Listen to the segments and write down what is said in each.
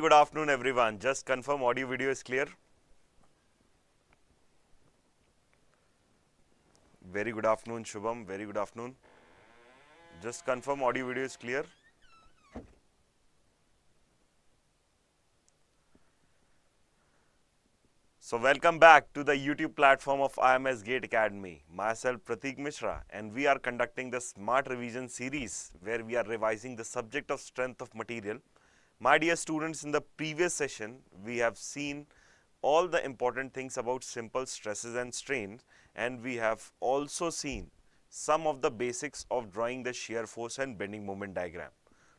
Very good afternoon everyone. Just confirm audio video is clear. Very good afternoon Shubham. Very good afternoon. Just confirm audio video is clear. So welcome back to the YouTube platform of IMS Gate Academy. Myself Prateek Mishra, and we are conducting the Smart Revision series where we are revising the subject of strength of material. My dear students, in the previous session, we have seen all the important things about simple stresses and strains, and we have also seen some of the basics of drawing the shear force and bending moment diagram.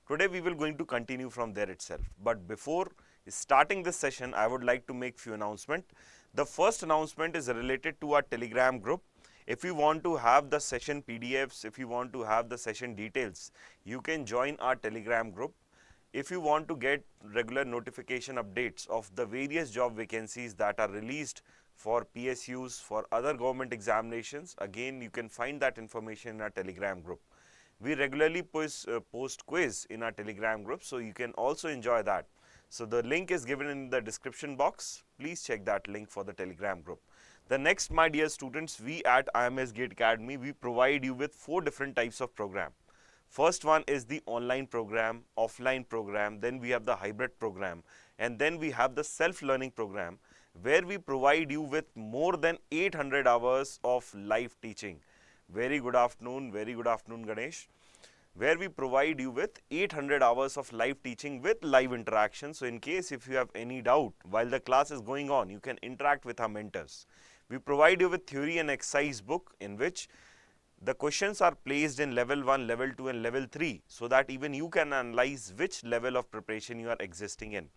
Today we will going to continue from there itself. But before starting this session, I would like to make few announcements. The first announcement is related to our Telegram group. If you want to have the session PDFs, if you want to have the session details, you can join our Telegram group. If you want to get regular notification updates of the various job vacancies that are released for PSUs, for other government examinations, again you can find that information in our Telegram group. We regularly post quiz in our Telegram group, so you can also enjoy that. So the link is given in the description box. Please check that link for the Telegram group. The next, my dear students, we at IMS Gate Academy, we provide you with 4 different types of program. First one is the online program, offline program, then we have the hybrid program, and then we have the self-learning program where we provide you with more than 800 hours of live teaching. Very good afternoon Ganesh. Where we provide you with 800 hours of live teaching with live interaction. So in case if you have any doubt while the class is going on, you can interact with our mentors. We provide you with theory and exercise book in which the questions are placed in level 1, level 2 and level 3 so that even you can analyze which level of preparation you are existing in.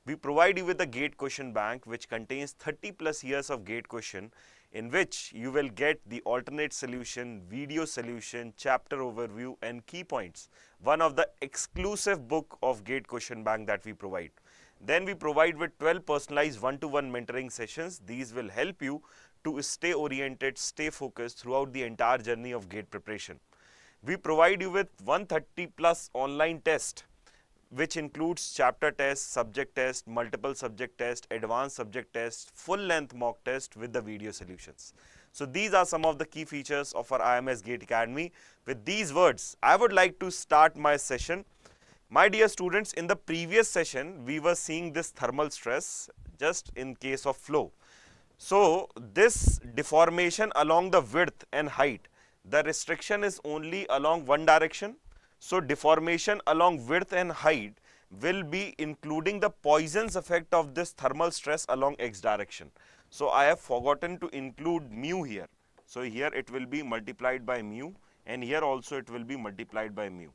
We provide you with the GATE question bank which contains 30 plus years of GATE question in which you will get the alternate solution, video solution, chapter overview and key points. One of the exclusive book of GATE question bank that we provide. Then we provide with 12 personalized one-to-one mentoring sessions. These will help you to stay oriented, stay focused throughout the entire journey of GATE preparation. We provide you with 130 plus online test which includes chapter test, subject test, multiple subject test, advanced subject test, full length mock test with the video solutions. So these are some of the key features of our IMS Gate Academy. With these words, I would like to start my session. My dear students, in the previous session, we were seeing this thermal stress just in case of flow. So this deformation along the width and height, the restriction is only along one direction. So deformation along width and height will be including the Poisson's effect of this thermal stress along x direction. So I have forgotten to include mu here. So here it will be multiplied by mu and here also it will be multiplied by mu.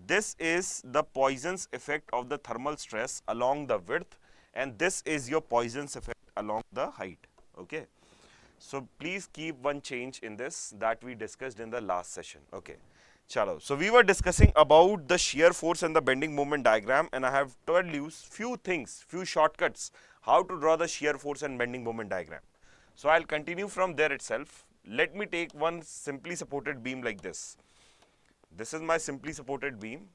This is the Poisson's effect of the thermal stress along the width and this is your Poisson's effect along the height. Okay. So please keep one change in this that we discussed in the last session. Okay. Chalo. So we were discussing about the shear force and the bending moment diagram, and I have told you few things, few shortcuts how to draw the shear force and bending moment diagram. So I'll continue from there itself. Let me take one simply supported beam like this. This is my simply supported beam,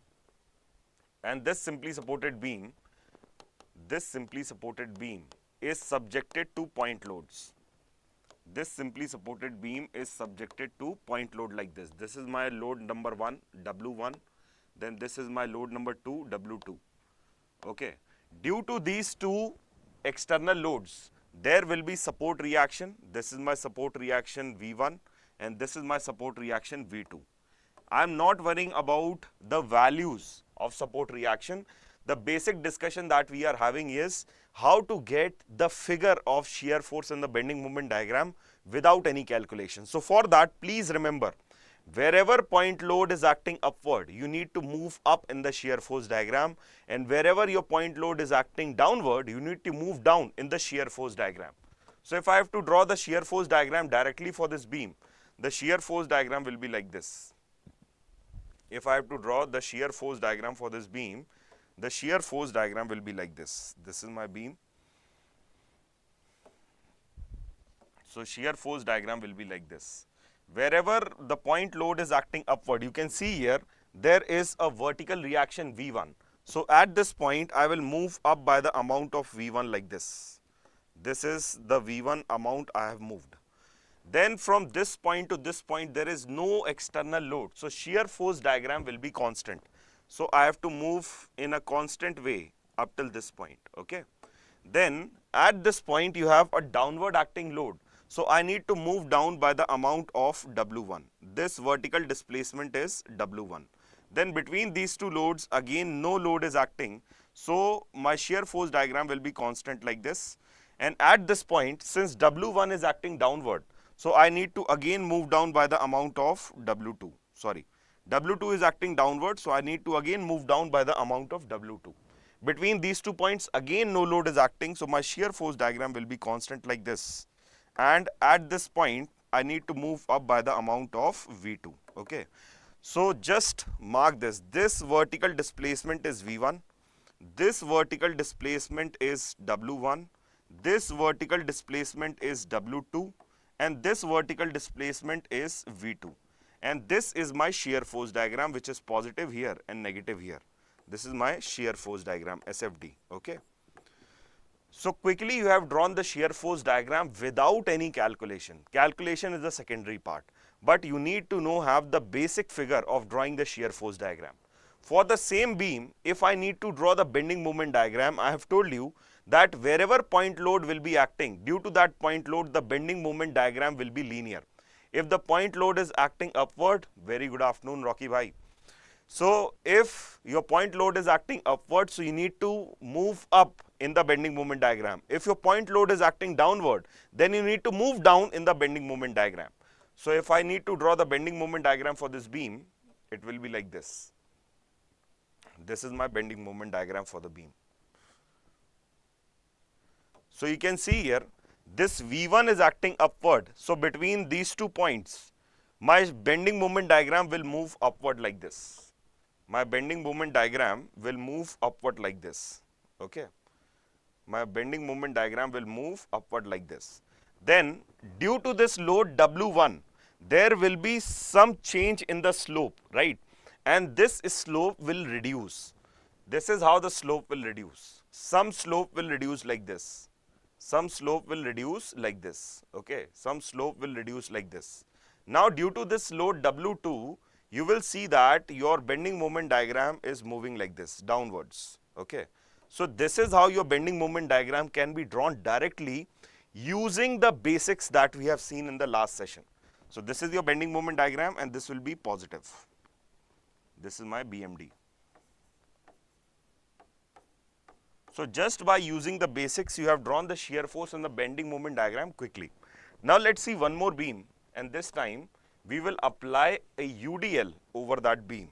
and this simply supported beam is subjected to point loads. This simply supported beam is subjected to point load like this. This is my load number 1, W1. Then this is my load number 2, W2. Okay. Due to these two external loads, there will be support reaction. This is my support reaction V1 and this is my support reaction V2. I am not worrying about the values of support reaction. The basic discussion that we are having is how to get the figure of shear force and the bending moment diagram without any calculation. So for that, please remember, wherever point load is acting upward, you need to move up in the shear force diagram, and wherever your point load is acting downward, you need to move down in the shear force diagram. So if I have to draw the shear force diagram directly for this beam, the shear force diagram will be like this. If I have to draw the shear force diagram for this beam, the shear force diagram will be like this. This is my beam. So shear force diagram will be like this. Wherever the point load is acting upward, you can see here there is a vertical reaction V1. So at this point, I will move up by the amount of V1 like this. This is the V1 amount I have moved. Then from this point to this point, there is no external load. So shear force diagram will be constant. So I have to move in a constant way up till this point, okay. Then at this point, you have a downward acting load. So I need to move down by the amount of W1. This vertical displacement is W1. Then between these two loads, again no load is acting. So my shear force diagram will be constant like this. And at this point, since W1 is acting downward, so I need to again move down by the amount of W2. Sorry, W2 is acting downward, so I need to again move down by the amount of W2. Between these 2 points, again no load is acting, so my shear force diagram will be constant like this. And at this point, I need to move up by the amount of V2, okay. So just mark this. This vertical displacement is V1. This vertical displacement is W1. This vertical displacement is W2. And this vertical displacement is V2. And this is my shear force diagram, which is positive here and negative here. This is my shear force diagram, SFD, okay. So quickly you have drawn the shear force diagram without any calculation. Calculation is the secondary part, but you need to have the basic figure of drawing the shear force diagram. For the same beam, if I need to draw the bending moment diagram, I have told you that wherever point load will be acting, due to that point load, the bending moment diagram will be linear. If the point load is acting upward, very good afternoon, Rocky bhai. So if your point load is acting upward, so you need to move up in the bending moment diagram. If your point load is acting downward, then you need to move down in the bending moment diagram. So if I need to draw the bending moment diagram for this beam, it will be like this. This is my bending moment diagram for the beam. So you can see here, this V1 is acting upward. So between these 2 points, my bending moment diagram will move upward like this. My bending moment diagram will move upward like this, okay. My bending moment diagram will move upward like this. Then due to this load W1, there will be some change in the slope, right? And this slope will reduce. This is how the slope will reduce. Some slope will reduce like this. Some slope will reduce like this, okay. Some slope will reduce like this. Now due to this load W2, you will see that your bending moment diagram is moving like this, downwards, okay. So this is how your bending moment diagram can be drawn directly using the basics that we have seen in the last session. So this is your bending moment diagram and this will be positive. This is my BMD. So just by using the basics, you have drawn the shear force and the bending moment diagram quickly. Now let's see one more beam, and this time we will apply a UDL over that beam.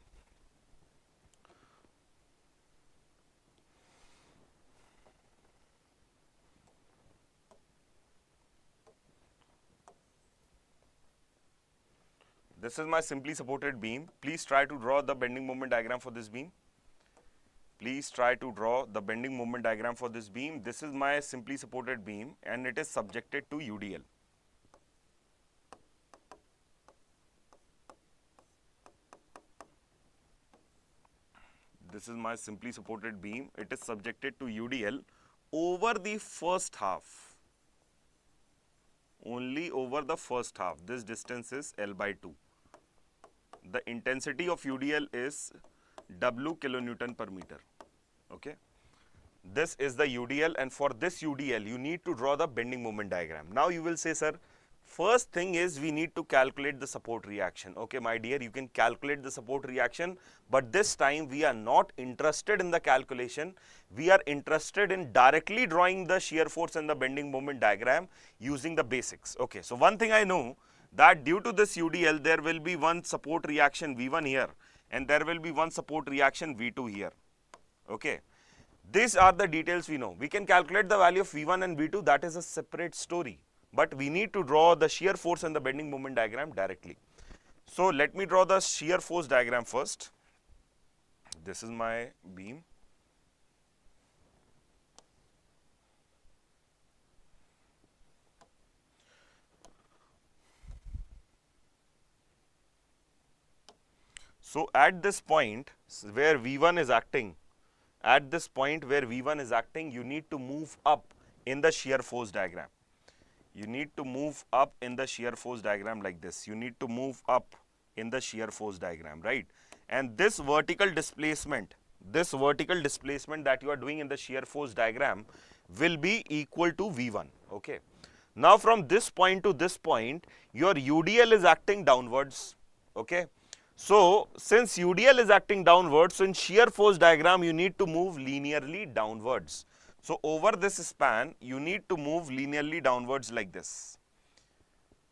This is my simply supported beam. Please try to draw the bending moment diagram for this beam. Please try to draw the bending moment diagram for this beam. This is my simply supported beam and it is subjected to UDL. This is my simply supported beam. It is subjected to UDL over the first half. Only over the first half. This distance is L by 2. The intensity of UDL is W kilonewton per meter, okay. This is the UDL, and for this UDL, you need to draw the bending moment diagram. Now you will say, sir, first thing is we need to calculate the support reaction. Okay, my dear, you can calculate the support reaction, but this time we are not interested in the calculation. We are interested in directly drawing the shear force and the bending moment diagram using the basics. Okay, so one thing I know, that due to this UDL, there will be one support reaction V1 here and there will be one support reaction V2 here, okay. These are the details we know. We can calculate the value of V1 and V2, that is a separate story, but we need to draw the shear force and the bending moment diagram directly. So let me draw the shear force diagram first. This is my beam. So at this point where V1 is acting, at this point where V1 is acting, you need to move up in the shear force diagram. You need to move up in the shear force diagram like this. You need to move up in the shear force diagram, right? And this vertical displacement that you are doing in the shear force diagram will be equal to V1, okay? Now from this point to this point, your UDL is acting downwards, okay? So since UDL is acting downwards, so in shear force diagram, you need to move linearly downwards. So over this span, you need to move linearly downwards like this.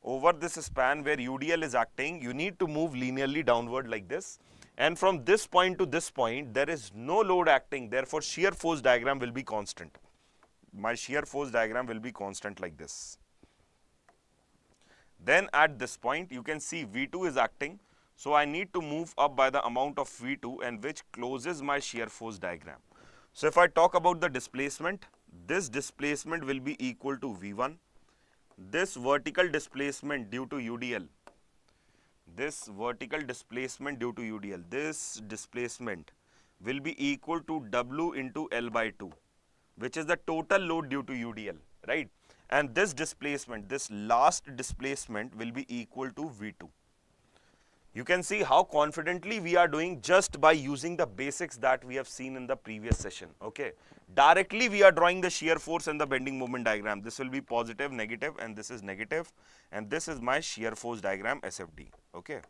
Over this span where UDL is acting, you need to move linearly downward like this. And from this point to this point, there is no load acting. Therefore, shear force diagram will be constant. My shear force diagram will be constant like this. Then at this point, you can see V2 is acting. So I need to move up by the amount of V2, and which closes my shear force diagram. So if I talk about the displacement, this displacement will be equal to V1. This vertical displacement due to UDL, this displacement will be equal to W into L by 2, which is the total load due to UDL, right? And this displacement, this last displacement will be equal to V2. You can see how confidently we are doing just by using the basics that we have seen in the previous session, okay? Directly we are drawing the shear force and the bending moment diagram. This will be positive, negative, and this is negative, and this is my shear force diagram SFD, okay?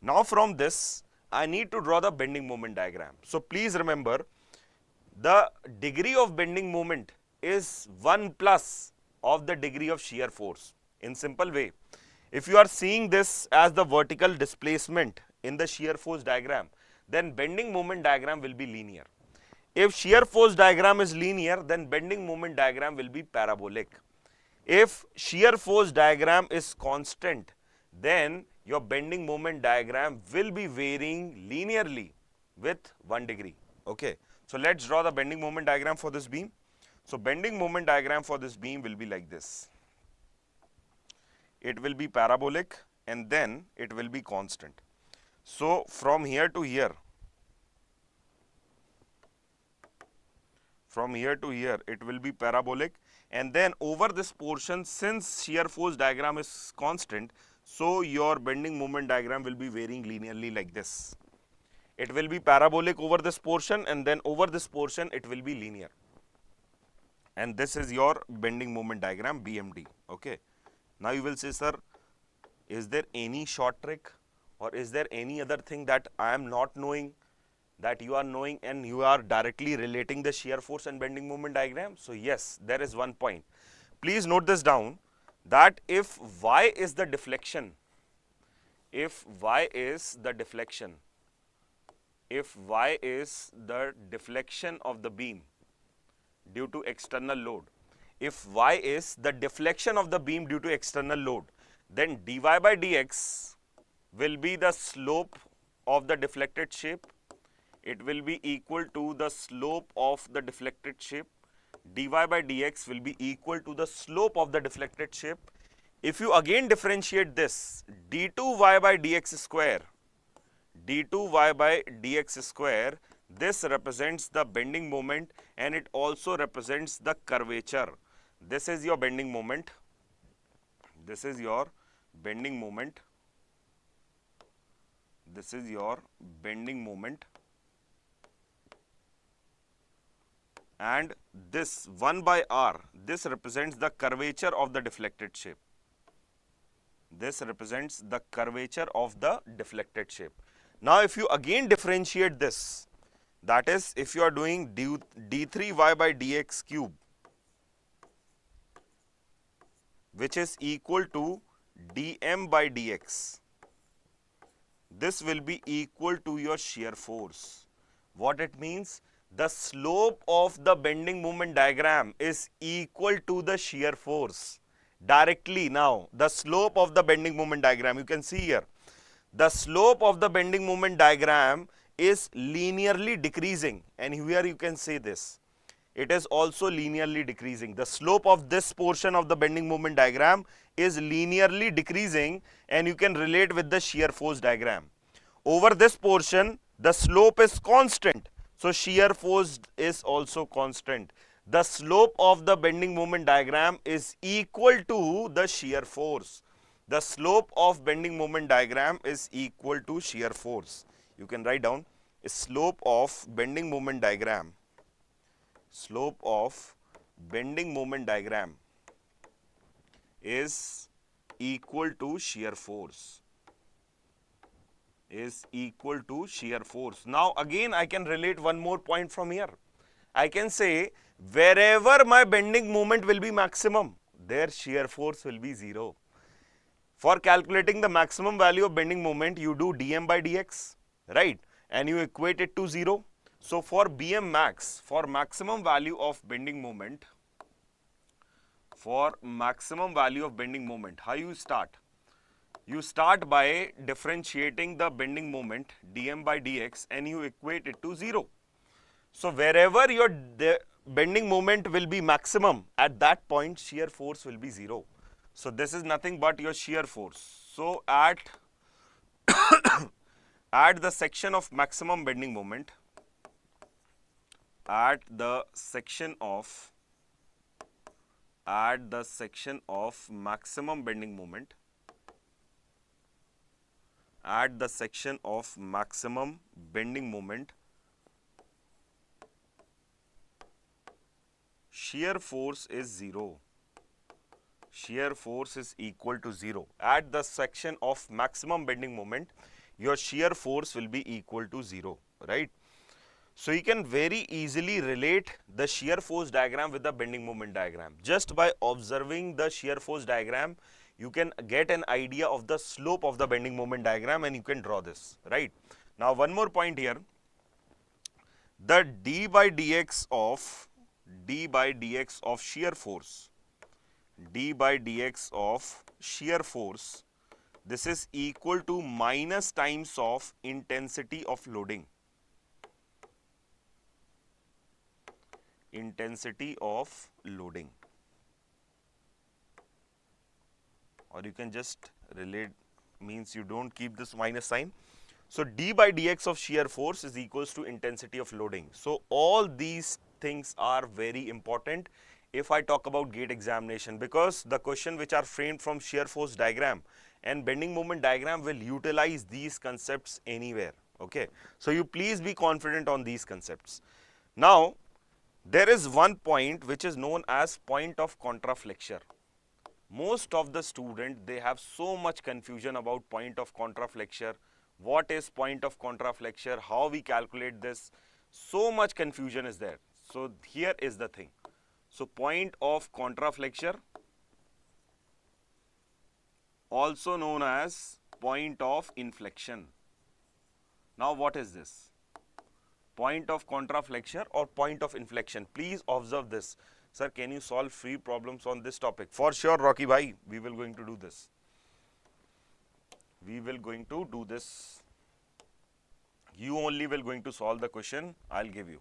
Now from this, I need to draw the bending moment diagram. So please remember, the degree of bending moment is 1 plus of the degree of shear force. In simple way, if you are seeing this as the vertical displacement in the shear force diagram, then bending moment diagram will be linear. If shear force diagram is linear, then bending moment diagram will be parabolic. If shear force diagram is constant, then your bending moment diagram will be varying linearly with 1 degree, okay? So let's draw the bending moment diagram for this beam. So bending moment diagram for this beam will be like this. It will be parabolic and then it will be constant. So from here to here, it will be parabolic, and then over this portion, since shear force diagram is constant, so your bending moment diagram will be varying linearly like this. It will be parabolic over this portion, and then over this portion it will be linear. And this is your bending moment diagram BMD, okay? Now you will say, sir, is there any short trick, or is there any other thing that I am not knowing that you are knowing and you are directly relating the shear force and bending moment diagram? So yes, there is one point. Please note this down, that if y is the deflection, of the beam due to external load, if y is the deflection of the beam due to external load, then dy by dx will be the slope of the deflected shape. It will be equal to the slope of the deflected shape. Dy by dx will be equal to the slope of the deflected shape. If you again differentiate this, d2y by dx square, this represents the bending moment and it also represents the curvature. This is your bending moment. This is your bending moment. This is your bending moment. And this 1 by r, this represents the curvature of the deflected shape. This represents the curvature of the deflected shape. Now, if you again differentiate this, that is, if you are doing d3y by dx cube, which is equal to dm by dx, this will be equal to your shear force. What it means? The slope of the bending moment diagram is equal to the shear force. Directly now, the slope of the bending moment diagram, you can see here, the slope of the bending moment diagram is linearly decreasing, and here you can say this, it is also linearly decreasing. The slope of this portion of the bending moment diagram is linearly decreasing, and you can relate with the shear force diagram. Over this portion, the slope is constant. So shear force is also constant. The slope of the bending moment diagram is equal to the shear force. The slope of bending moment diagram is equal to shear force. You can write down slope of bending moment diagram. Slope of bending moment diagram is equal to shear force. Is equal to shear force. Now again I can relate one more point from here. I can say wherever my bending moment will be maximum, their shear force will be 0. For calculating the maximum value of bending moment, you do dm by dx, right? And you equate it to 0. So for Bm max, for maximum value of bending moment, how you start? You start by differentiating the bending moment dm by dx and you equate it to 0. So wherever your bending moment will be maximum, at that point shear force will be 0. So this is nothing but your shear force. So at at the section of maximum bending moment, at the section of maximum bending moment, shear force is 0. Shear force is equal to 0. At the section of maximum bending moment, your shear force will be equal to 0, right? So you can very easily relate the shear force diagram with the bending moment diagram. Just by observing the shear force diagram, you can get an idea of the slope of the bending moment diagram and you can draw this, right? Now one more point here. The d by dx of shear force, this is equal to minus times of intensity of loading. Or you can just relate, means you don't keep this minus sign. So d by dx of shear force is equals to intensity of loading. So all these things are very important if I talk about GATE examination, because the question which are framed from shear force diagram and bending moment diagram will utilize these concepts anywhere, okay? So you please be confident on these concepts. Now there is one point which is known as point of contraflexure. Most of the students, they have so much confusion about point of contraflexure. What is point of contraflexure? How we calculate this? So much confusion is there. So here is the thing. So point of contraflexure, also known as point of inflection. Now what is this? Point of contraflexure or point of inflection. Please observe this. Sir, can you solve free problems on this topic? For sure, Rocky bhai, we will going to do this. You only will going to solve the question, I'll give you.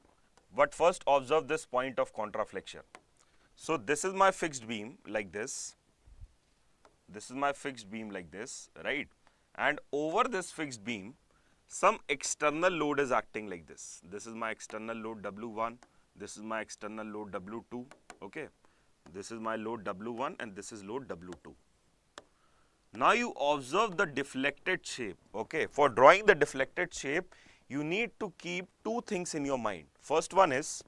But first observe this point of contraflexure. So this is my fixed beam like this. Right? And over this fixed beam, some external load is acting like this. This is my external load W1. This is my external load W2. Okay. This is my load W1 and this is load W2. Now you observe the deflected shape. Okay. For drawing the deflected shape, you need to keep two things in your mind. First one is,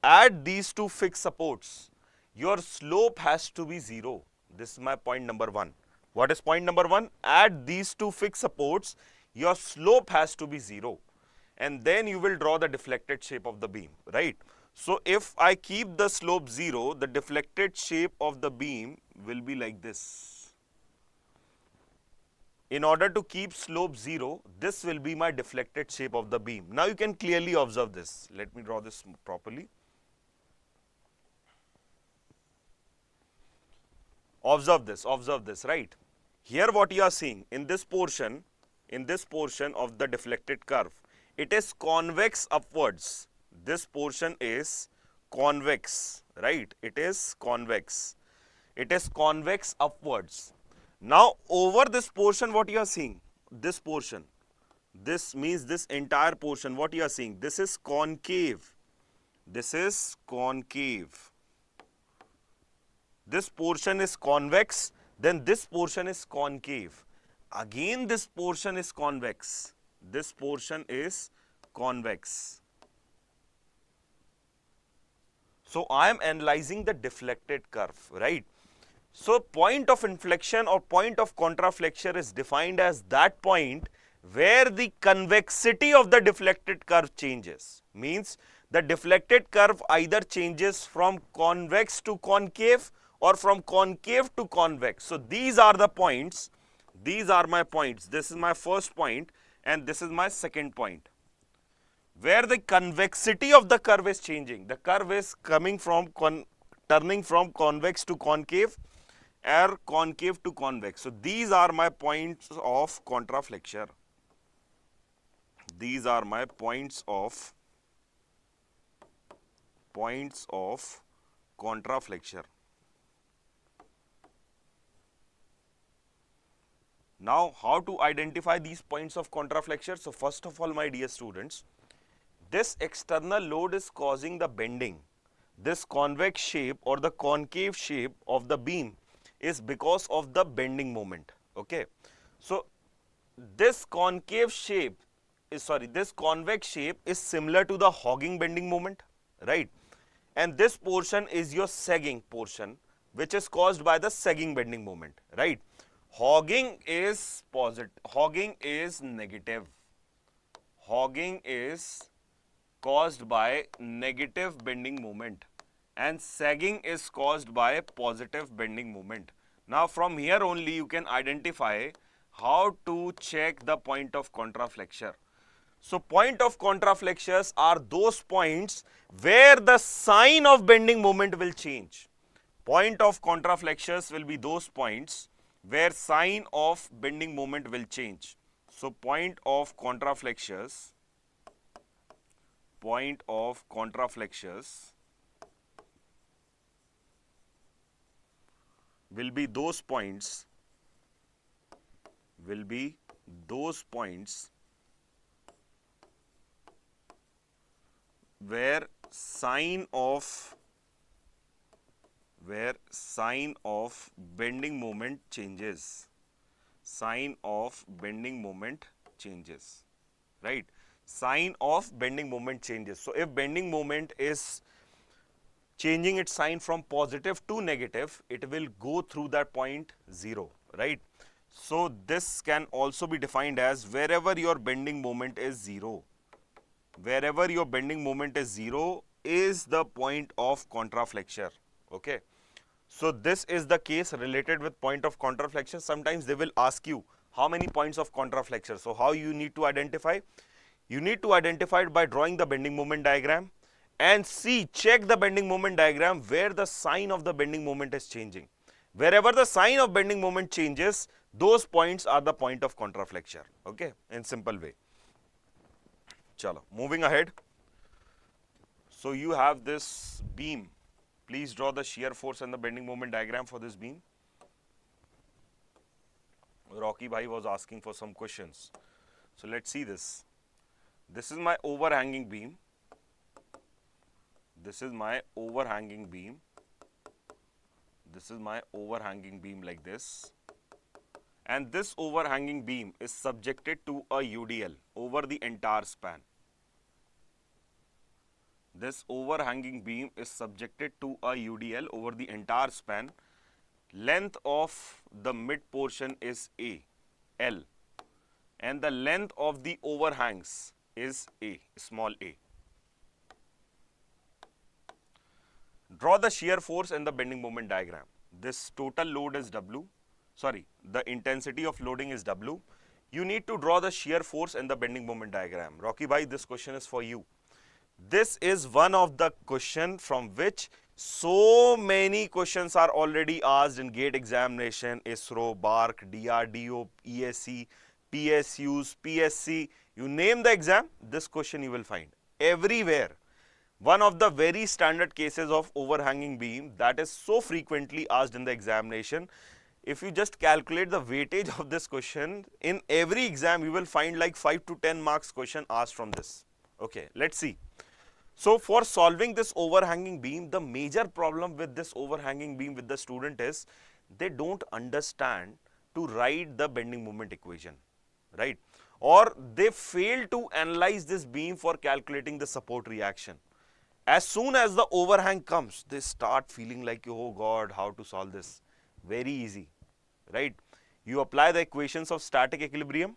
at these two fixed supports, your slope has to be 0. This is my point number 1. What is point number 1? At these two fixed supports, your slope has to be 0. And then you will draw the deflected shape of the beam, right? So if I keep the slope 0, the deflected shape of the beam will be like this. In order to keep slope 0, this will be my deflected shape of the beam. Now you can clearly observe this. Let me draw this properly. Observe this, right? Here what you are seeing in this portion of the deflected curve, it is convex upwards. This portion is convex, right? It is convex upwards. Now over this portion, what you are seeing? This portion This means this entire portion, what you are seeing, this is concave. This is concave. This portion is convex, then this portion is concave. Again this portion is convex. This portion is convex. So I am analyzing the deflected curve, right? So point of inflection or point of contraflexure is defined as that point where the convexity of the deflected curve changes. Means the deflected curve either changes from convex to concave or from concave to convex. So these are the points. These are my points. This is my first point and this is my second point, where the convexity of the curve is changing. The curve is coming from turning from convex to concave or concave to convex. So these are my points of contraflexure. These are my points of contraflexure. Now, how to identify these points of contraflexure? So first of all, my dear students, this external load is causing the bending. This convex shape or the concave shape of the beam is because of the bending moment. Okay. So this concave shape is, this convex shape is similar to the hogging bending moment, right? And this portion is your sagging portion, which is caused by the sagging bending moment, right? Hogging is positive, hogging is negative. Hogging is caused by negative bending moment and sagging is caused by positive bending moment. Now from here only you can identify how to check the point of contraflexure. So point of contraflexures are those points where the sign of bending moment will change. Point of contraflexures will be those points where sign of bending moment will change. So point of contraflexures will be those points where sign of bending moment changes. Sign of bending moment changes, right? Sign of bending moment changes. So if bending moment is changing its sign from positive to negative, it will go through that point 0, right? So this can also be defined as wherever your bending moment is 0. Wherever your bending moment is 0 is the point of contraflexure. Okay. So this is the case related with point of contraflexure. Sometimes they will ask you how many points of contraflexure. So how you need to identify? You need to identify it by drawing the bending moment diagram and check the bending moment diagram where the sign of the bending moment is changing. Wherever the sign of bending moment changes, those points are the point of contraflexure. Okay, in simple way. Chalo, moving ahead. So you have this beam. Please draw the shear force and the bending moment diagram for this beam. Rocky Bhai was asking for some questions. So let's see this. This is my overhanging beam. This is my overhanging beam. This is my overhanging beam like this. And this overhanging beam is subjected to a UDL over the entire span. This overhanging beam is subjected to a UDL over the entire span. Length of the mid portion is A, L, and the length of the overhangs is A, small a. Draw the shear force and the bending moment diagram. This total load is W. The intensity of loading is W. You need to draw the shear force and the bending moment diagram. Rocky Bhai, this question is for you. This is one of the question from which so many questions are already asked in GATE examination, ISRO, BARC, DRDO, ESC, PSUs, PSC. You name the exam, this question you will find everywhere. One of the very standard cases of overhanging beam that is so frequently asked in the examination if you just calculate the weightage of this question, in every exam you will find like 5 to 10 marks question asked from this. Okay, let's see. So for solving this overhanging beam, the major problem with this overhanging beam with the student is they don't understand to write the bending moment equation, right? Or they fail to analyze this beam for calculating the support reaction. As soon as the overhang comes, they start feeling like, oh God, how to solve this? Very easy, right? You apply the equations of static equilibrium,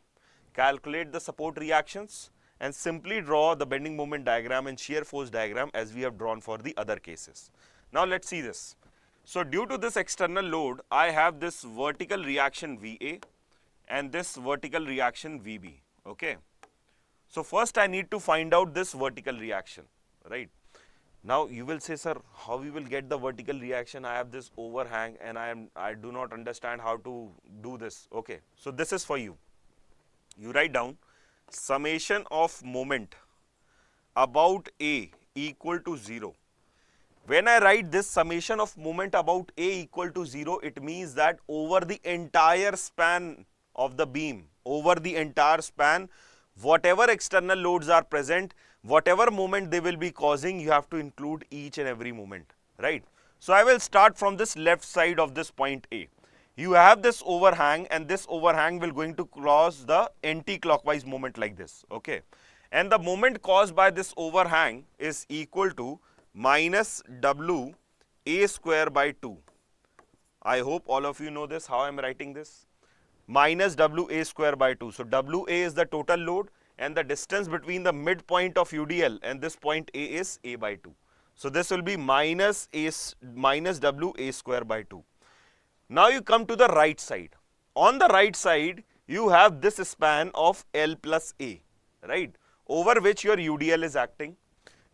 calculate the support reactions, and simply draw the bending moment diagram and shear force diagram as we have drawn for the other cases. Now let's see this. So due to this external load, I have this vertical reaction VA and this vertical reaction VB, okay? So first I need to find out this vertical reaction, right? Now you will say, sir, how we will get the vertical reaction? I have this overhang and I do not understand how to do this. Okay, so this is for you. You write down summation of moment about A equal to 0. When I write this summation of moment about A equal to 0, it means that over the entire span of the beam, over the entire span, whatever external loads are present, whatever moment they will be causing, you have to include each and every moment, right? So I will start from this left side of this point A. You have this overhang and this overhang will going to cause the anti-clockwise moment like this, okay? And the moment caused by this overhang is equal to minus W A square by 2. I hope all of you know this, how I am writing this. Minus W A square by 2. So WA is the total load and the distance between the midpoint of UDL and this point A is A by 2. So this will be minus W A square by 2. Now you come to the right side. On the right side, you have this span of L plus A, right, over which your UDL is acting.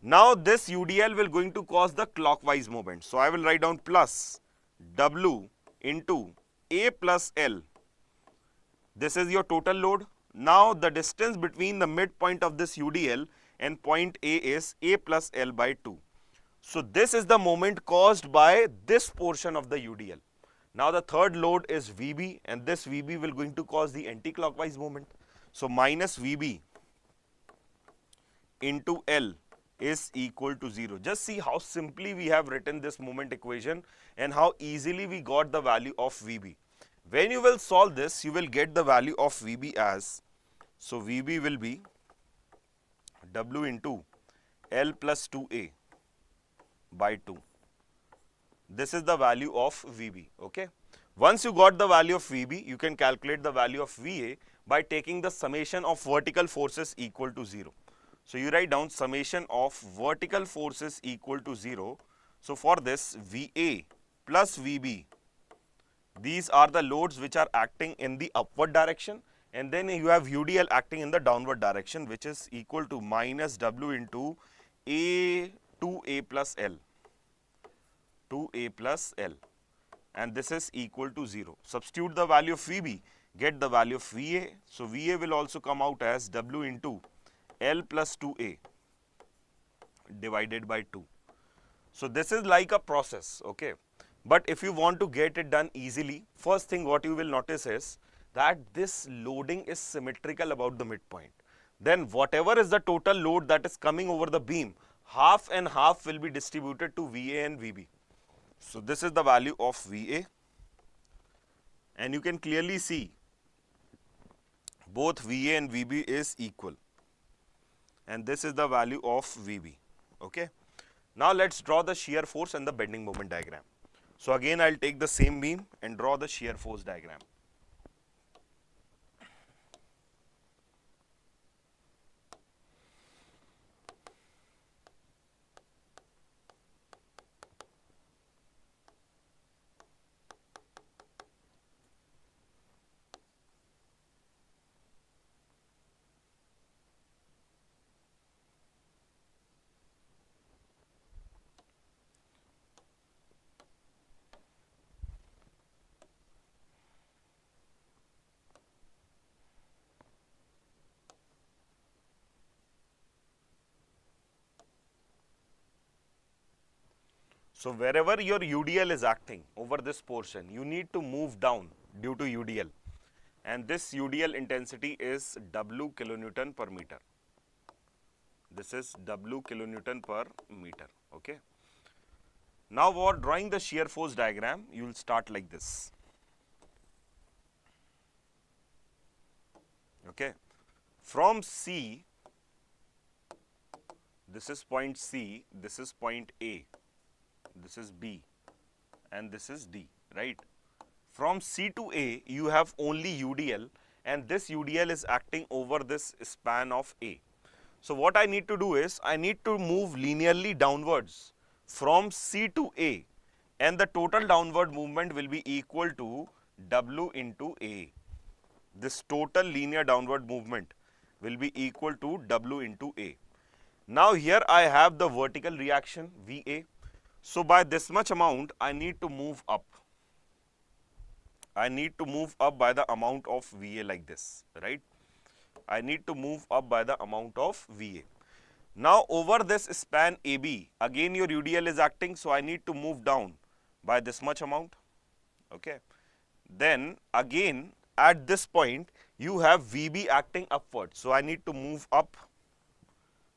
Now this UDL will going to cause the clockwise moment. So I will write down plus W into A plus L. This is your total load. Now the distance between the midpoint of this UDL and point A is A plus L by 2. So this is the moment caused by this portion of the UDL. Now the third load is VB and this VB will going to cause the anti-clockwise moment. So minus VB into L is equal to 0. Just see how simply we have written this moment equation and how easily we got the value of VB. When you will solve this, you will get the value of VB as, so VB will be W into L plus 2A by 2. This is the value of VB, okay. Once you got the value of VB, you can calculate the value of VA by taking the summation of vertical forces equal to 0. So you write down summation of vertical forces equal to 0. So for this, VA plus VB, these are the loads which are acting in the upward direction, and then you have UDL acting in the downward direction, which is equal to minus W into A 2A plus L. 2A plus L, and this is equal to 0. Substitute the value of VB, get the value of VA. So VA will also come out as W into L plus 2A divided by 2. So this is like a process, okay. But if you want to get it done easily, first thing what you will notice is that this loading is symmetrical about the midpoint. Then whatever is the total load that is coming over the beam, half and half will be distributed to VA and VB. So this is the value of VA, and you can clearly see both VA and VB is equal, and this is the value of VB, okay. Now let's draw the shear force and the bending moment diagram. So again I'll take the same beam and draw the shear force diagram. So wherever your UDL is acting over this portion, you need to move down due to UDL. And this UDL intensity is W kilonewton per meter. This is W kilonewton per meter, okay. Now for drawing the shear force diagram, you will start like this, okay. From C, this is point C, this is point A, this is B, and this is D, right. From C to A, you have only UDL, and this UDL is acting over this span of A. So what I need to do is, I need to move linearly downwards from C to A, and the total downward movement will be equal to W into A. This total linear downward movement will be equal to W into A. Now here I have the vertical reaction VA. So by this much amount, I need to move up. I need to move up by the amount of VA like this, right? I need to move up by the amount of VA. Now over this span AB, again your UDL is acting, so I need to move down by this much amount, okay. Then again at this point, you have VB acting upward, so I need to move up.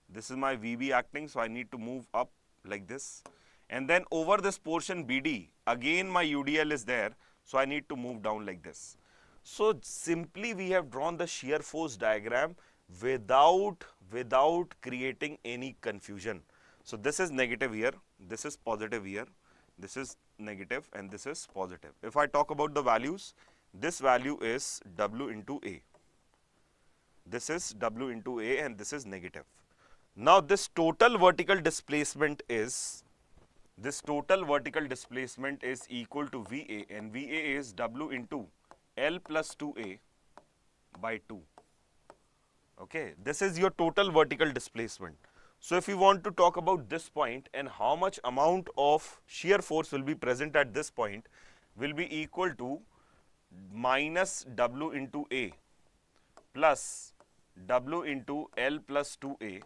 This is my VB acting, so I need to move up like this. And then over this portion BD, again my UDL is there, so I need to move down like this. So simply we have drawn the shear force diagram without creating any confusion. So this is negative here, this is positive here, this is negative, and this is positive. If I talk about the values, this value is W into A. This is W into A, and this is negative. Now this total vertical displacement is equal to VA, and VA is W into L plus 2A by 2. Okay, this is your total vertical displacement. So if you want to talk about this point and how much amount of shear force will be present at this point, will be equal to minus W into A plus W into L plus 2A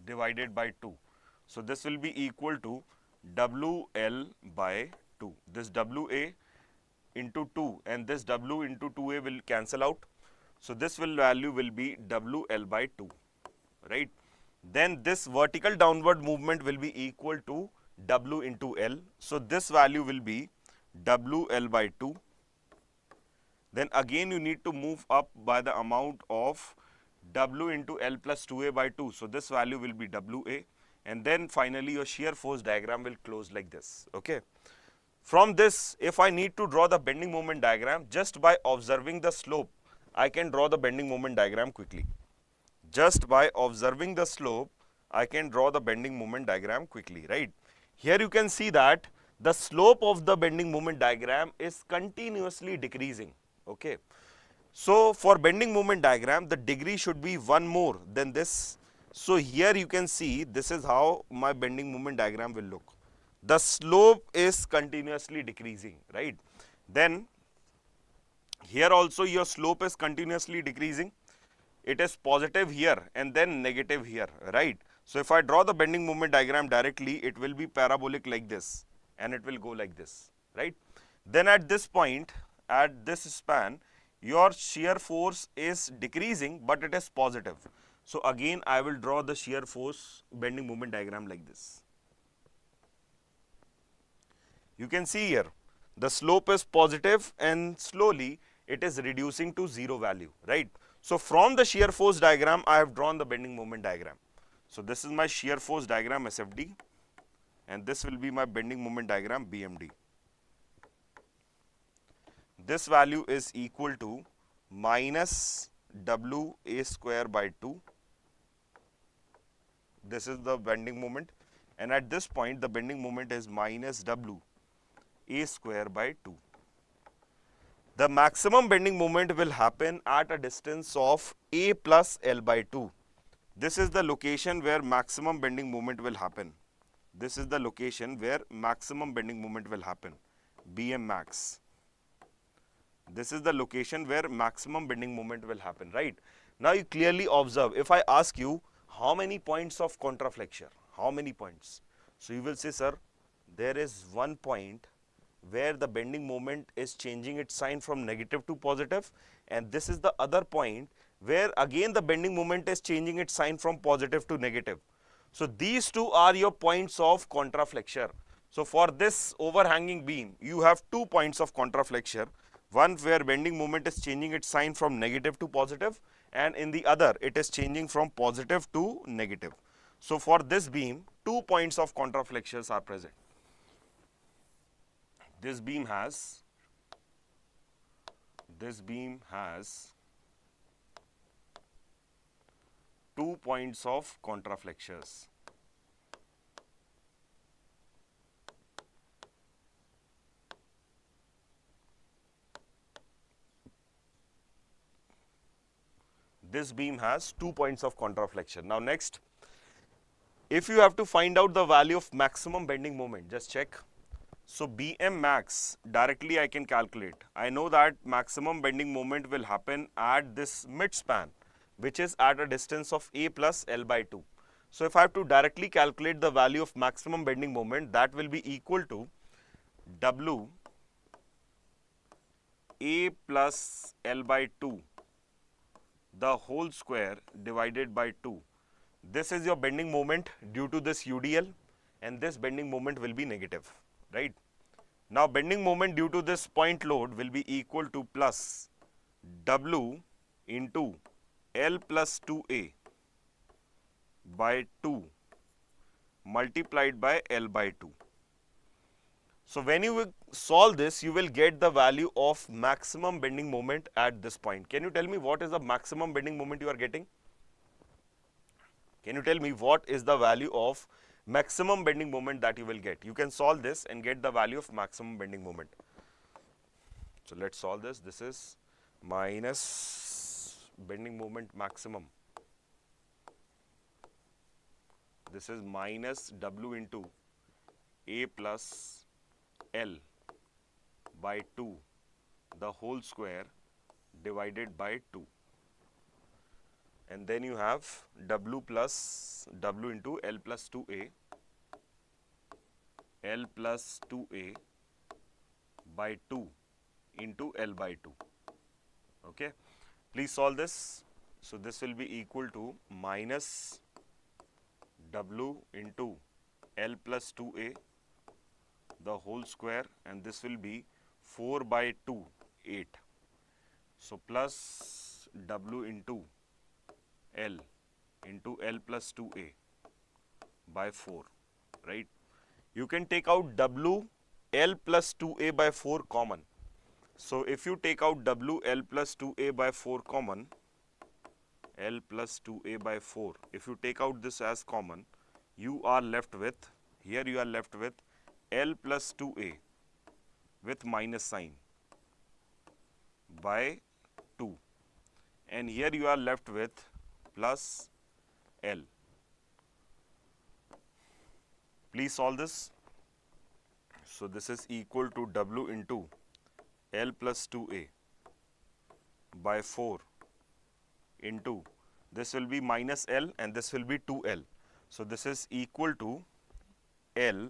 divided by 2. So this will be equal to WL by 2. This WA into 2 and this W into 2A will cancel out. So this value will be WL by 2, right? Then this vertical downward movement will be equal to W into L. So this value will be WL by 2. Then again you need to move up by the amount of W into L plus 2A by 2. So this value will be WA. And then finally your shear force diagram will close like this, okay. From this, if I need to draw the bending moment diagram, just by observing the slope, I can draw the bending moment diagram quickly. Just by observing the slope, I can draw the bending moment diagram quickly, right. Here you can see that the slope of the bending moment diagram is continuously decreasing, okay. So for bending moment diagram, the degree should be one more than this. So here you can see this is how my bending moment diagram will look. The slope is continuously decreasing, right. Then here also your slope is continuously decreasing. It is positive here and then negative here, right. So if I draw the bending moment diagram directly, it will be parabolic like this and it will go like this, right. Then at this point, at this span, your shear force is decreasing, but it is positive. So again I will draw the shear force bending moment diagram like this. You can see here the slope is positive and slowly it is reducing to 0 value, right. So from the shear force diagram I have drawn the bending moment diagram. So this is my shear force diagram SFD and this will be my bending moment diagram BMD. This value is equal to minus WA square by 2. This is the bending moment, and at this point the bending moment is minus WA square by 2. The maximum bending moment will happen at a distance of A plus L by 2. This is the location where maximum bending moment will happen. This is the location where maximum bending moment will happen, BM max. This is the location where maximum bending moment will happen, right. Now you clearly observe, if I ask you how many points of contraflexure, how many points? So you will say, sir, there is one point where the bending moment is changing its sign from negative to positive, and this is the other point where again the bending moment is changing its sign from positive to negative. So these two are your points of contraflexure. So for this overhanging beam, you have 2 points of contraflexure. One where bending moment is changing its sign from negative to positive, and in the other it is changing from positive to negative. So for this beam, 2 points of contraflexures are present. This beam has 2 points of contraflexures. This beam has 2 points of contraflexure. Now next, if you have to find out the value of maximum bending moment, just check. So Bm max, directly I can calculate. I know that maximum bending moment will happen at this mid span, which is at a distance of A plus L by 2. So if I have to directly calculate the value of maximum bending moment, that will be equal to W A plus L by 2, the whole square divided by 2. This is your bending moment due to this UDL, and this bending moment will be negative, right? Now bending moment due to this point load will be equal to plus W into L plus 2A by 2 multiplied by L by 2. So when you will solve this, you will get the value of maximum bending moment at this point. Can you tell me what is the maximum bending moment you are getting? Can you tell me what is the value of maximum bending moment that you will get? You can solve this and get the value of maximum bending moment. So let's solve this. This is minus bending moment maximum. This is minus W into A plus L by 2, the whole square divided by 2. And then you have W plus W into L plus 2A, L plus 2A by 2 into L by 2. Okay. Please solve this. So this will be equal to minus W into L plus 2A, the whole square, and this will be 4 by 2, 8. So plus W into L into L plus 2A by 4, right? You can take out W L plus 2A by 4 common. So if you take out W L plus 2A by 4 common, L plus 2A by 4, if you take out this as common, you are left with, here you are left with L plus 2A with minus sign by 2, and here you are left with plus L. Please solve this. So this is equal to W into L plus 2A by 4 into, this will be minus L and this will be 2L. So this is equal to L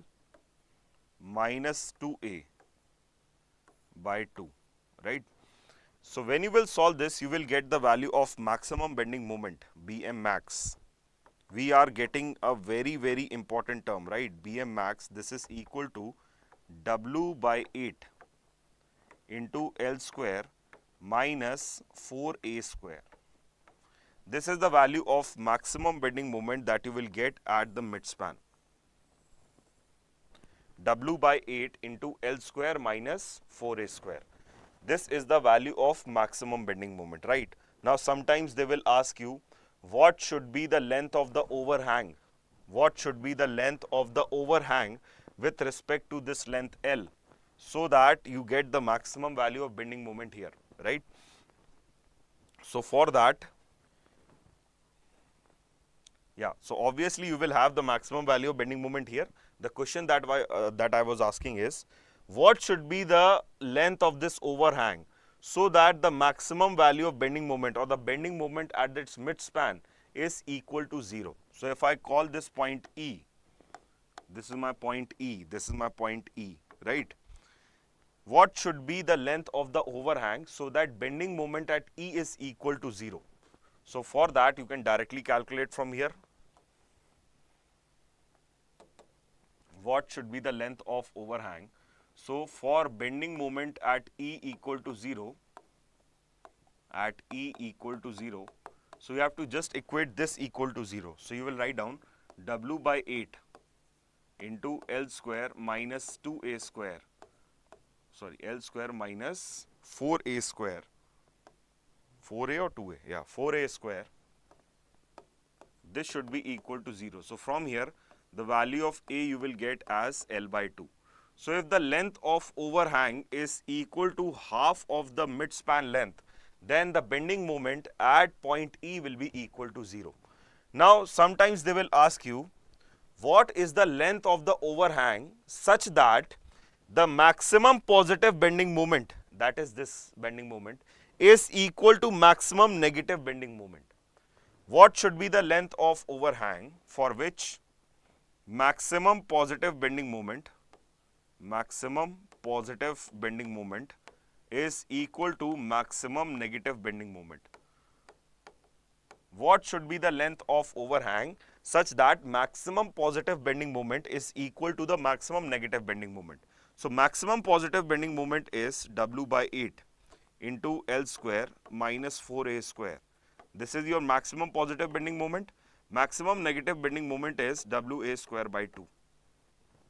minus 2A by 2, right? So when you will solve this, you will get the value of maximum bending moment, Bm max. We are getting a very, very important term, right? Bm max, this is equal to W by 8 into L square minus 4A square. This is the value of maximum bending moment that you will get at the midspan. W by 8 into L square minus 4A square. This is the value of maximum bending moment, right? Now sometimes they will ask you, what should be the length of the overhang? What should be the length of the overhang with respect to this length L, so that you get the maximum value of bending moment here, right? So for that, so obviously you will have the maximum value of bending moment here. The question that I was asking is, what should be the length of this overhang so that the maximum value of bending moment or the bending moment at its midspan is equal to 0. So if I call this point E This is my point E. This is my point E, right? What should be the length of the overhang so that bending moment at E is equal to 0? So for that, you can directly calculate from here. What should be the length of overhang? So for bending moment at E equal to 0, so you have to just equate this equal to 0. So you will write down W by 8 into L square minus 2A square. Sorry, L square minus 4A square. 4A or 2A? Yeah, 4A square. This should be equal to 0. So from here, the value of A you will get as L by 2. So if the length of overhang is equal to half of the midspan length, then the bending moment at point E will be equal to 0. Now, sometimes they will ask you, what is the length of the overhang such that the maximum positive bending moment, that is this bending moment, is equal to maximum negative bending moment? What should be the length of overhang for which maximum positive bending moment is equal to maximum negative bending moment? What should be the length of overhang such that maximum positive bending moment is equal to the maximum negative bending moment? So maximum positive bending moment is W by 8 into L square minus 4A square. This is your maximum positive bending moment. Maximum negative bending moment is WA square by 2,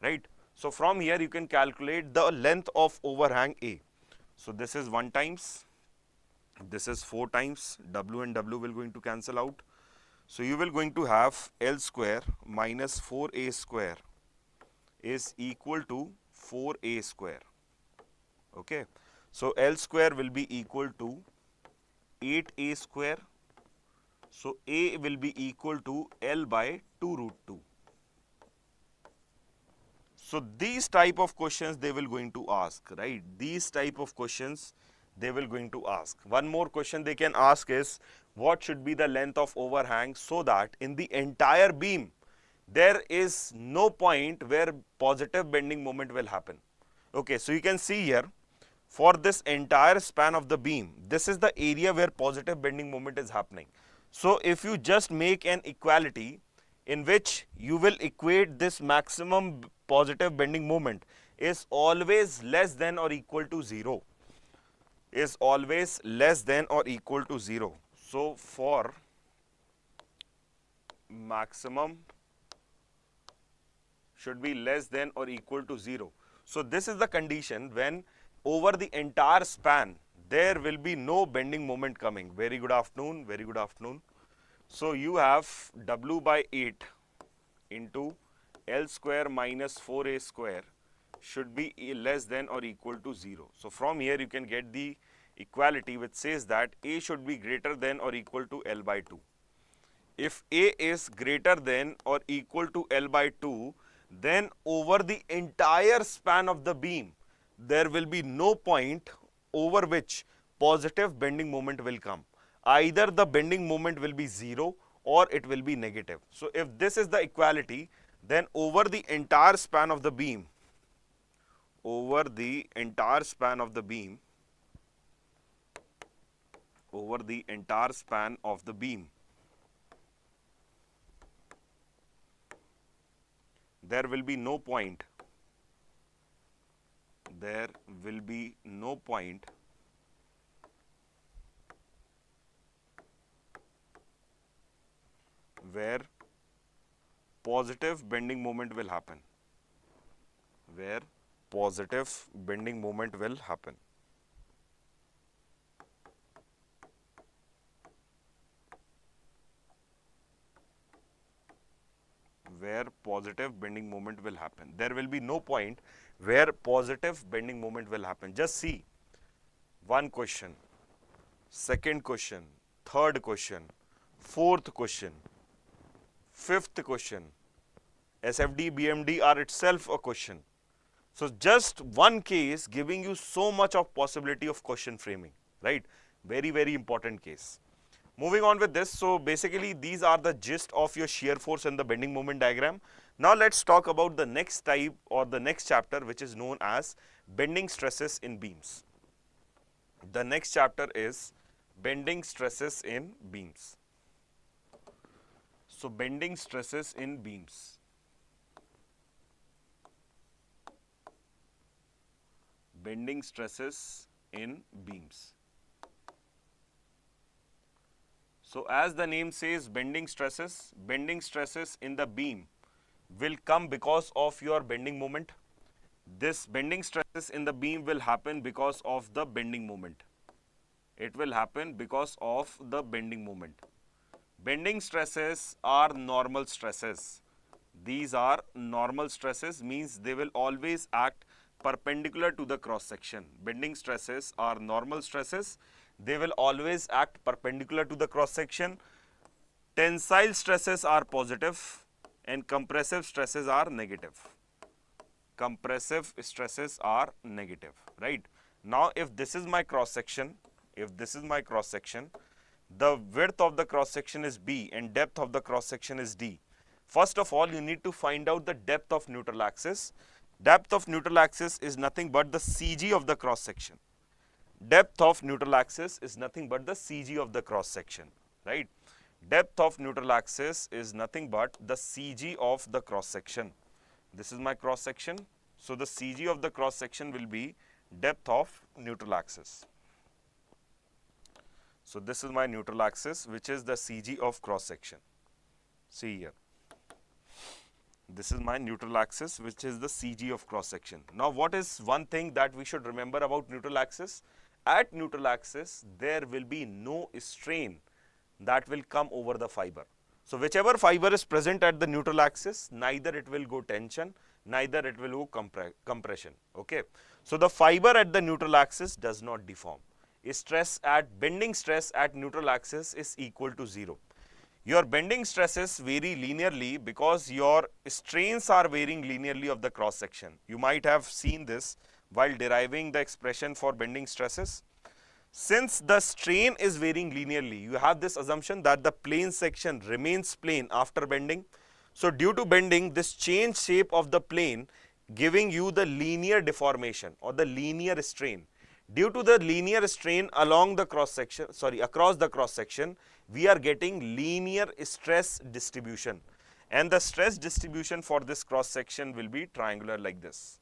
right? So from here you can calculate the length of overhang A. So this is 1 times, this is 4 times, W and W will going to cancel out. So you will going to have L square minus 4A square is equal to 4A square, okay? So L square will be equal to 8A square. So A will be equal to L by 2 root 2. So these type of questions they will going to ask, right? These type of questions they will going to ask. One more question they can ask is, what should be the length of overhang so that in the entire beam there is no point where positive bending moment will happen? Okay, so you can see here, for this entire span of the beam, this is the area where positive bending moment is happening. So if you just make an equality in which you will equate this maximum positive bending moment is always less than or equal to 0, is always less than or equal to 0. So for maximum should be less than or equal to 0. So this is the condition when over the entire span there will be no bending moment coming. Very good afternoon, very good afternoon. So you have W by 8 into L square minus 4A square should be less than or equal to 0. So from here you can get the equality which says that A should be greater than or equal to L by 2. If A is greater than or equal to L by 2, then over the entire span of the beam there will be no point over which positive bending moment will come. Either the bending moment will be 0 or it will be negative. So if this is the equality, then over the entire span of the beam, there will be no point where positive bending moment will happen. Where positive bending moment will happen. Where positive bending moment will happen. There will be no point where positive bending moment will happen. Just see one question, second question, third question, fourth question, fifth question. SFD, BMD are itself a question. So just one case giving you so much of possibility of question framing, right? Very, very important case. Moving on with this, so basically these are the gist of your shear force and the bending moment diagram. Now let's talk about the next type or the next chapter, which is known as bending stresses in beams. The next chapter is bending stresses in beams. So bending stresses in beams. Bending stresses in beams. So as the name says, bending stresses in the beam will come because of your bending moment. This bending stresses in the beam will happen because of the bending moment. It will happen because of the bending moment. Bending stresses are normal stresses. These are normal stresses, means they will always act perpendicular to the cross section. Bending stresses are normal stresses. They will always act perpendicular to the cross section. Tensile stresses are positive and compressive stresses are negative. Compressive stresses are negative, right? Now, if this is my cross section, the width of the cross section is B and depth of the cross section is D. First of all, you need to find out the depth of neutral axis. Depth of neutral axis is nothing but the CG of the cross section. Depth of neutral axis is nothing but the CG of the cross section, right? Depth of neutral axis is nothing but the CG of the cross section. This is my cross section. So the CG of the cross section will be depth of neutral axis. So this is my neutral axis, which is the CG of cross section. See here. This is my neutral axis, which is the CG of cross section. Now, what is one thing that we should remember about neutral axis? At neutral axis, there will be no strain that will come over the fiber. So whichever fiber is present at the neutral axis, neither it will go tension, neither it will go compression. Okay. So the fiber at the neutral axis does not deform. Bending stress at neutral axis is equal to 0. Your bending stresses vary linearly because your strains are varying linearly of the cross section. You might have seen this while deriving the expression for bending stresses. Since the strain is varying linearly, you have this assumption that the plane section remains plane after bending. So due to bending, this change shape of the plane giving you the linear deformation or the linear strain. Due to the linear strain along the cross section, across the cross section, we are getting linear stress distribution. And the stress distribution for this cross section will be triangular like this.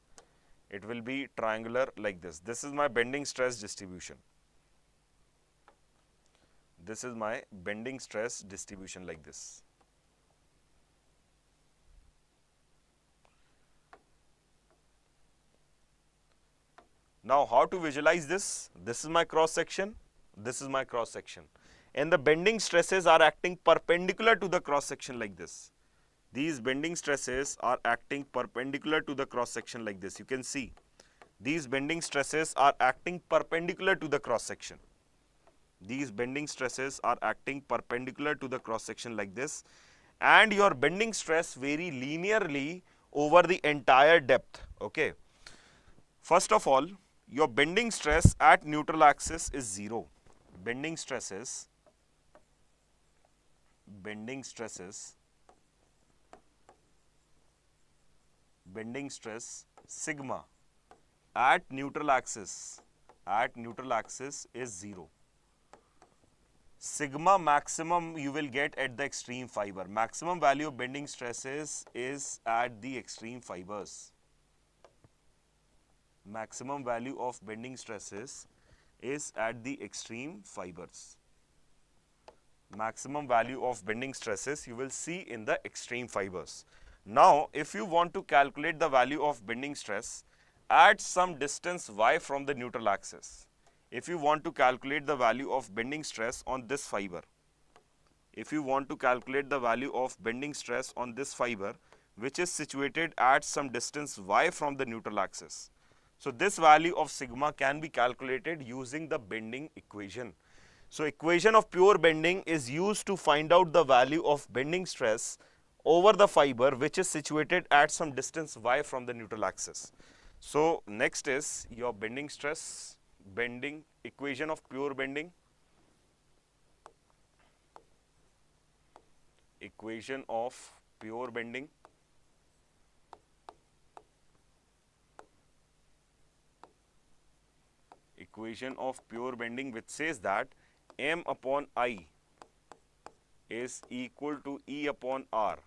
It will be triangular like this. This is my bending stress distribution. This is my bending stress distribution like this. Now, how to visualize this? This is my cross section. This is my cross section. And the bending stresses are acting perpendicular to the cross section like this. These bending stresses are acting perpendicular to the cross section like this. You can see these bending stresses are acting perpendicular to the cross section. These bending stresses are acting perpendicular to the cross section like this. And your bending stress vary linearly over the entire depth. Okay. First of all, your bending stress at neutral axis is 0. Bending stress sigma at neutral axis is 0. Sigma maximum you will get at the extreme fiber. Maximum value of bending stresses is at the extreme fibers. Maximum value of bending stresses is at the extreme fibers. Maximum value of bending stresses you will see in the extreme fibers. Now, if you want to calculate the value of bending stress at some distance y from the neutral axis, if you want to calculate the value of bending stress on this fiber, which is situated at some distance y from the neutral axis, so this value of sigma can be calculated using the bending equation. So equation of pure bending is used to find out the value of bending stress over the fiber which is situated at some distance y from the neutral axis. So next is your bending stress, bending equation of pure bending. Equation of pure bending. equation of pure bending which says that M upon I is equal to E upon R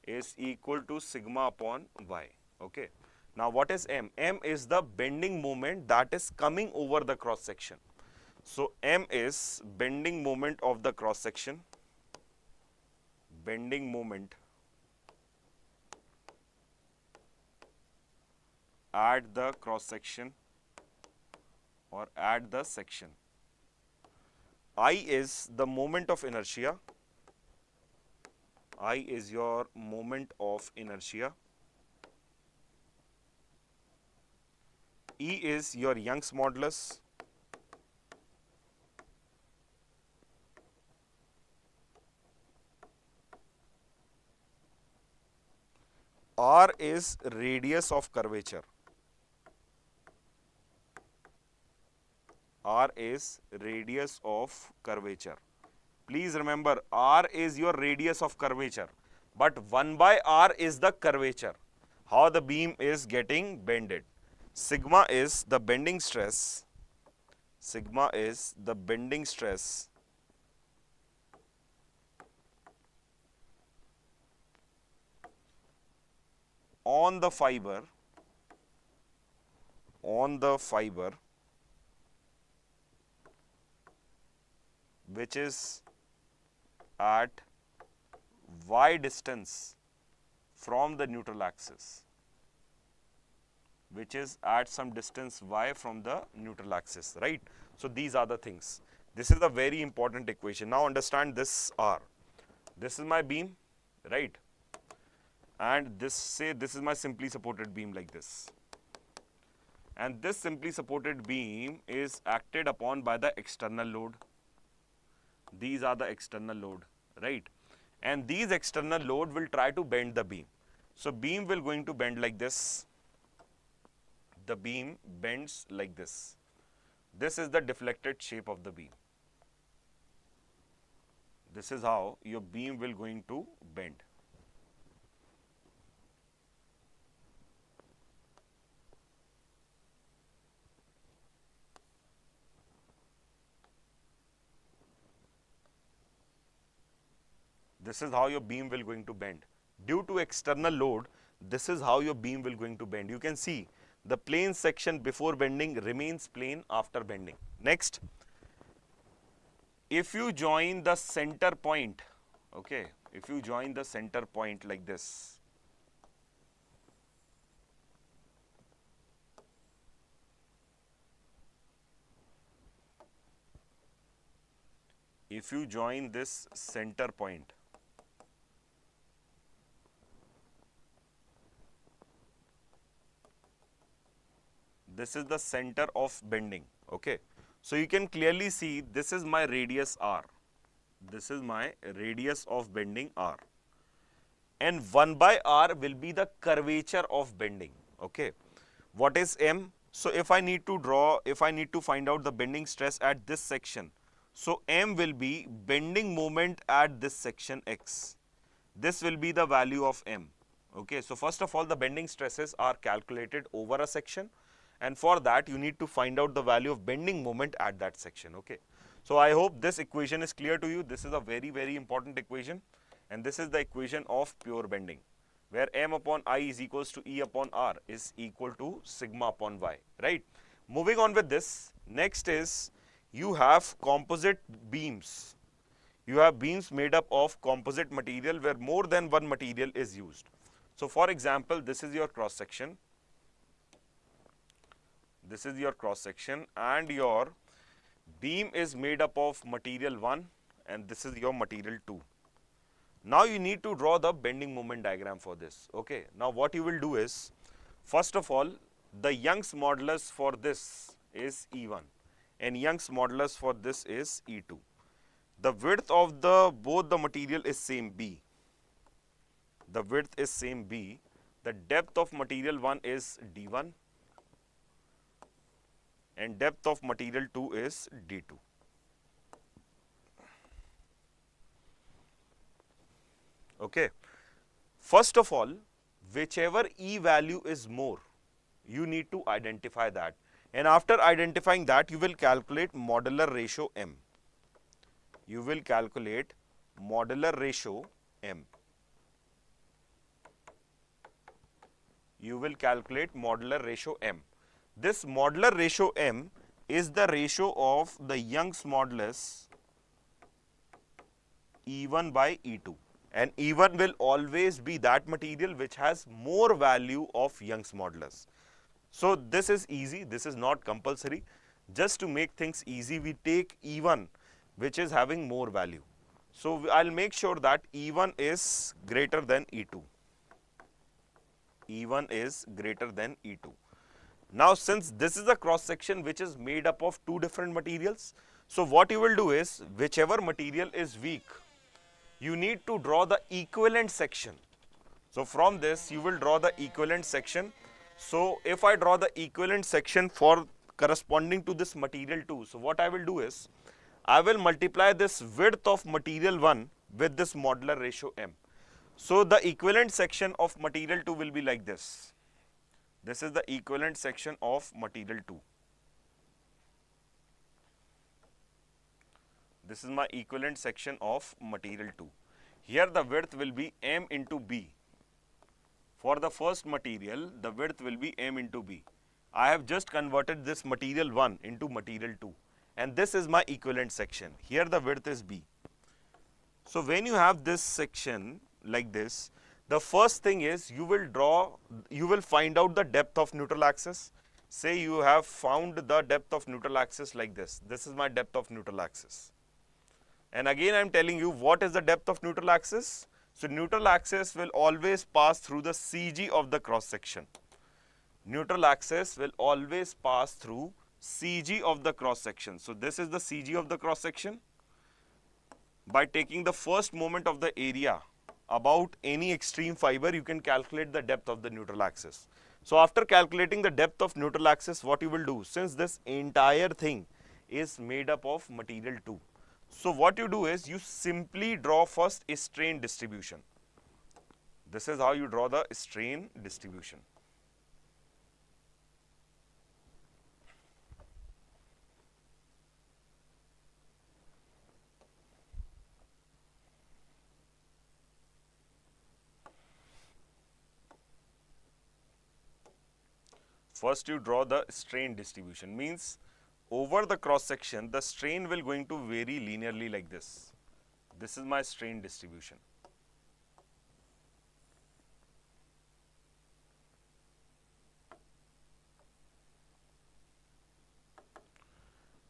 is equal to sigma upon Y. Okay. Now what is M? M is the bending moment that is coming over the cross section. So M is bending moment of the cross section, bending moment at the cross section or at the section. I is the moment of inertia. I is your moment of inertia. E is your Young's modulus. R is radius of curvature. R is radius of curvature. Please remember, R is your radius of curvature, but 1 by R is the curvature, how the beam is getting bended. Sigma is the bending stress. Sigma is the bending stress on the fiber, which is at y distance from the neutral axis, which is at some distance y from the neutral axis, right? So these are the things. This is a very important equation. Now understand this R. This is my beam, right? And this is my simply supported beam like this. And this simply supported beam is acted upon by the external load. These are the external load, right? And these external load will try to bend the beam. So beam will going to bend like this. The beam bends like this. This is the deflected shape of the beam. This is how your beam will going to bend. This is how your beam will going to bend. Due to external load, this is how your beam will going to bend. You can see the plane section before bending remains plane after bending. Next, if you join the center point, okay, if you join the center point like this, if you join this center point, this is the center of bending, okay. So you can clearly see this is my radius R. This is my radius of bending R. And 1 by R will be the curvature of bending, okay. What is M? So if I need to find out the bending stress at this section, so M will be bending moment at this section X. This will be the value of M, okay. So first of all, the bending stresses are calculated over a section. And for that, you need to find out the value of bending moment at that section, okay. So I hope this equation is clear to you. This is a very, very important equation. And this is the equation of pure bending, where M upon I is equals to E upon R is equal to sigma upon Y, right. Moving on with this, next is you have composite beams. You have beams made up of composite material where more than one material is used. So for example, this is your cross section. This is your cross section and your beam is made up of material 1 and this is your material 2. Now you need to draw the bending moment diagram for this, okay. Now what you will do is, first of all, the Young's modulus for this is E1 and Young's modulus for this is E2. The width of both the material is same B. The width is same B. The depth of material 1 is D1. And depth of material 2 is D2. Okay. First of all, whichever E value is more, you need to identify that. And after identifying that, you will calculate modular ratio M. You will calculate modular ratio M. You will calculate modular ratio M. This modular ratio M is the ratio of the Young's modulus E1 by E2. And E1 will always be that material which has more value of Young's modulus. So this is easy, this is not compulsory. Just to make things easy, we take E1 which is having more value. So I'll make sure that E1 is greater than E2. E1 is greater than E2. Now since this is a cross section which is made up of two different materials, so what you will do is, whichever material is weak, you need to draw the equivalent section. So from this you will draw the equivalent section. So if I draw the equivalent section for corresponding to this material 2, so what I will do is, I will multiply this width of material 1 with this modular ratio M. So the equivalent section of material 2 will be like this. This is the equivalent section of material 2. This is my equivalent section of material 2. Here the width will be M into B. For the first material, the width will be M into B. I have just converted this material 1 into material 2. And this is my equivalent section. Here the width is B. So when you have this section like this, the first thing is you will find out the depth of neutral axis. Say you have found the depth of neutral axis like this. This is my depth of neutral axis. And again I am telling you what is the depth of neutral axis. So neutral axis will always pass through the CG of the cross section. Neutral axis will always pass through CG of the cross section. So this is the CG of the cross section. By taking the first moment of the area about any extreme fiber, you can calculate the depth of the neutral axis. So after calculating the depth of neutral axis, what you will do, since this entire thing is made up of material 2. So what you do is you simply draw first a strain distribution. This is how you draw the strain distribution. First you draw the strain distribution, means over the cross section the strain will going to vary linearly like this. This is my strain distribution.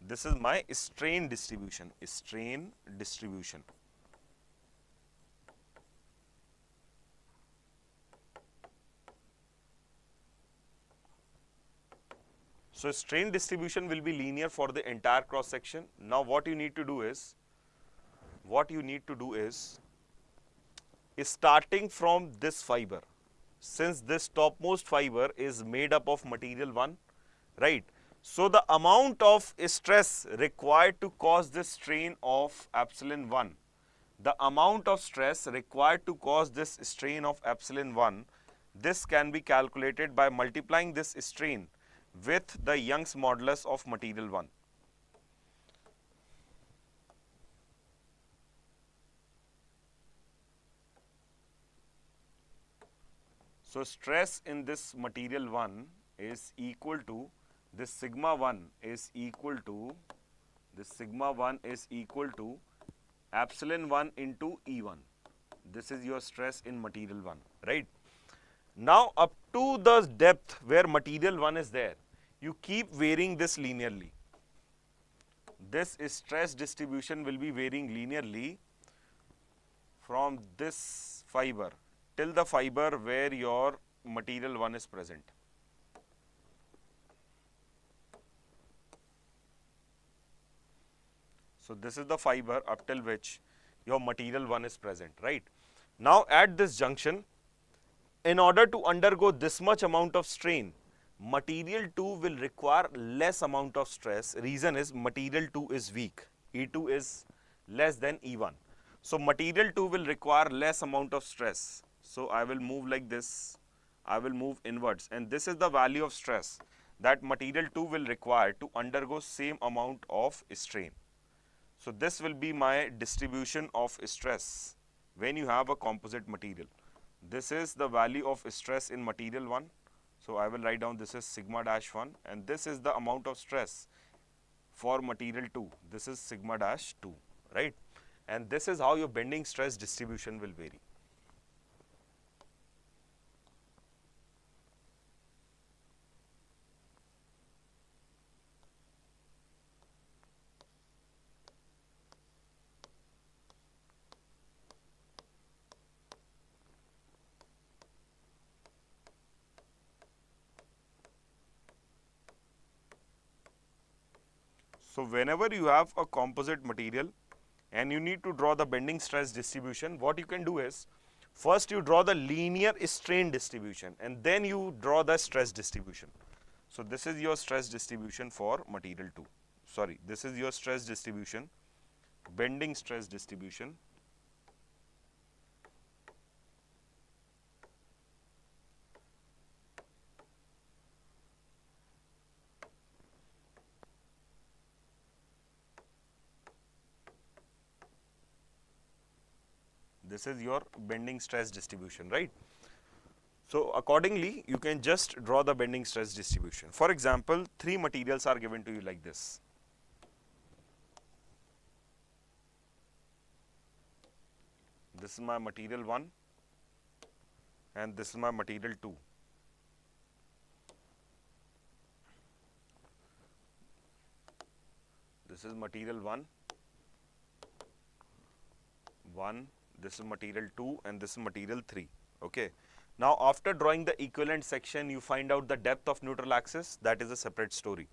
This is my strain distribution, strain distribution. So strain distribution will be linear for the entire cross section. Now what you need to do is, starting from this fiber, since this topmost fiber is made up of material 1, right? So the amount of stress required to cause this strain of epsilon 1, the amount of stress required to cause this strain of epsilon 1, this can be calculated by multiplying this strain with the Young's modulus of material 1. So stress in this material 1 is equal to, this sigma 1 is equal to, epsilon 1 into E1. This is your stress in material 1, right? Now up to the depth where material 1 is there, you keep varying this linearly. This stress distribution will be varying linearly from this fiber till the fiber where your material 1 is present. So this is the fiber up till which your material 1 is present, right? Now at this junction, in order to undergo this much amount of strain, material 2 will require less amount of stress. Reason is material 2 is weak. E2 is less than E1. So material 2 will require less amount of stress. So I will move like this. I will move inwards, and this is the value of stress. that material 2 will require to undergo same amount of strain. So this will be my distribution of stress when you have a composite material. This is the value of stress in material 1. So I will write down this is sigma dash 1, and this is the amount of stress for material 2. This is sigma dash 2, right? And this is how your bending stress distribution will vary. So whenever you have a composite material and you need to draw the bending stress distribution, what you can do is, first you draw the linear strain distribution and then you draw the stress distribution. So this is your stress distribution for material 2. Sorry, this is your stress distribution, bending stress distribution. This is your bending stress distribution, right? So accordingly, you can just draw the bending stress distribution. For example, 3 materials are given to you like this. This is my material 1 and this is my material 2. This is material 1, this is material 2 and this is material 3. Okay. Now after drawing the equivalent section, you find out the depth of neutral axis. That is a separate story.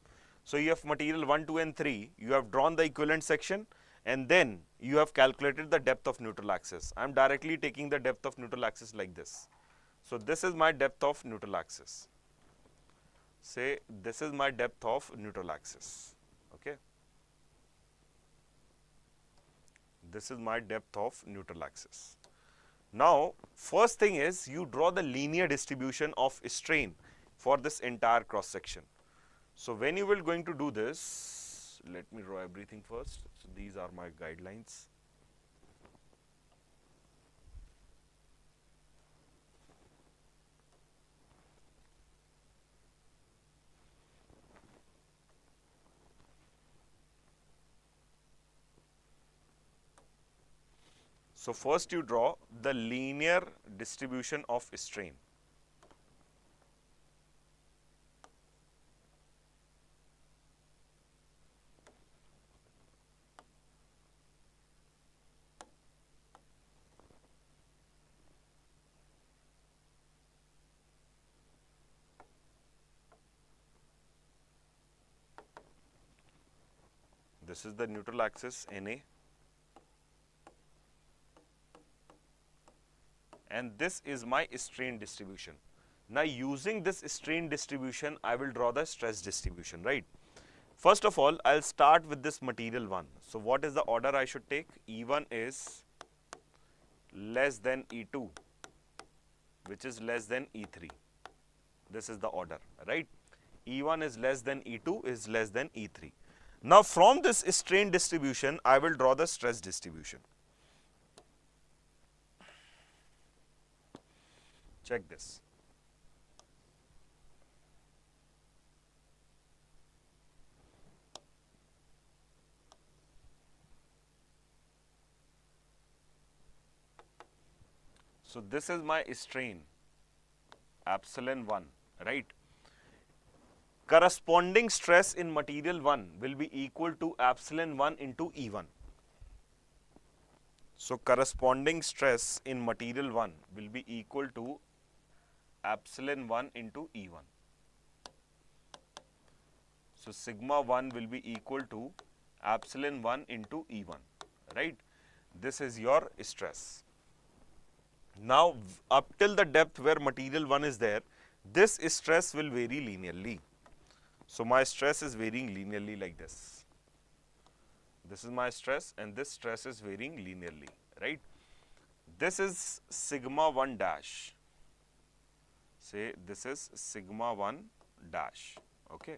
So you have material 1, 2 and 3. You have drawn the equivalent section and then you have calculated the depth of neutral axis. I am directly taking the depth of neutral axis like this. So this is my depth of neutral axis. Say this is my depth of neutral axis. Okay. This is my depth of neutral axis. Now, first thing is you draw the linear distribution of strain for this entire cross section. So when you will going to do this, let me draw everything first. So these are my guidelines. So first you draw the linear distribution of strain. This is the neutral axis NA. And this is my strain distribution. Now using this strain distribution, I will draw the stress distribution, right? First of all, I'll start with this material 1. So what is the order I should take? E1 is less than E2, which is less than E3. This is the order, right? E1 is less than E2 is less than E3. Now from this strain distribution, I will draw the stress distribution. Check this. So this is my strain, epsilon 1, right? Corresponding stress in material 1 will be equal to epsilon 1 into E1. So corresponding stress in material 1 will be equal to epsilon 1 into E1. So sigma 1 will be equal to epsilon 1 into E1, right? This is your stress. Now up till the depth where material 1 is there, this stress will vary linearly. So my stress is varying linearly like this. This is my stress and this stress is varying linearly, right? This is sigma 1 dash. Say this is sigma 1 dash, Okay.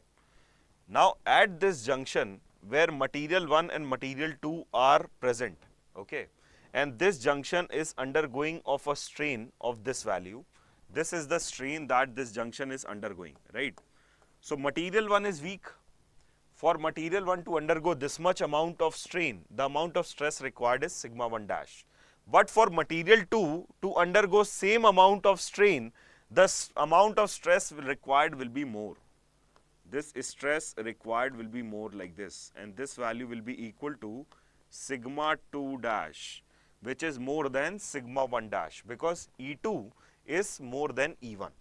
Now at this junction where material 1 and material 2 are present, okay, and this junction is undergoing of a strain of this value. This is the strain that this junction is undergoing, right? So material 1 is weak. For material 1 to undergo this much amount of strain, the amount of stress required is sigma 1 dash. But for material 2 to undergo same amount of strain, the amount of stress required will be more. This stress required will be more like this, and this value will be equal to sigma 2 dash, which is more than sigma 1 dash, because E2 is more than E1.